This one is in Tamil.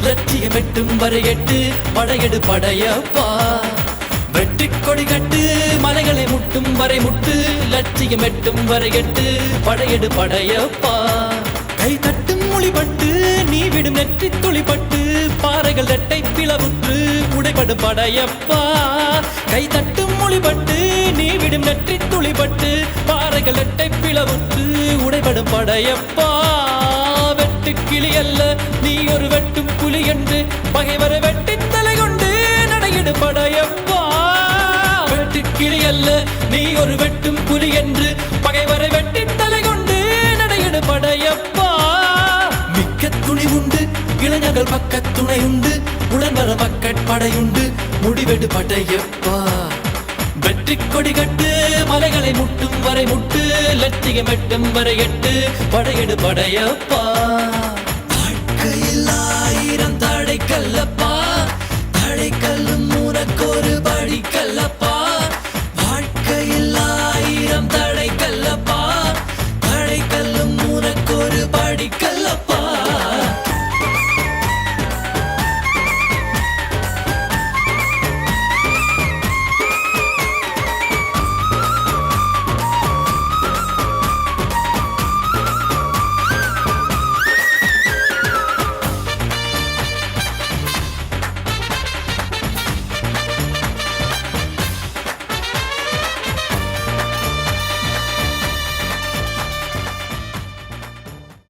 லட்சியம் எட்டும் வரை எட்டு படையெடு படையப்பா வெற்றிக் கொடி கட்டு மலைகளை முட்டும் வரை முட்டு லட்சியம் எட்டும் வரை எட்டு படையெடு படையப்பா கை தட்டும் மொழிபட்டு நீ விடும் நெற்றி துளிப்பட்டு பாறைகள் ரெட்டை பிளவுற்று உடைபடும் படையப்பா கை தட்டும் மொழிபட்டு நீ விடும் நெற்றி துளிப்பட்டு பாறைகள் ரெட்டை பிளவுற்று உடைபடும் படையப்பா வெட்டு கிளி அல்ல நீ ஒரு வெட்டும் புலி என்று பகைவரை வெட்டி தலை கொண்டு நடையிடு படையப்பா வெட்டு கிளி அல்ல நீ ஒரு வெட்டும் புலி என்று பகைவரை வெட்டி தலை கொண்டு நடையிடு படையப்பா மிக்க துணி உண்டு இளைஞர்கள் பக்க துணை உண்டு உடன் வர மக்கட்படையுண்டு முடிவெடு படையப்பா வெற்றி கொடி கட்டு மலைகளை முட்டும் வரை முட்டு லட்சியம் எட்டும் வரை எட்டு படையெடு படையப்பா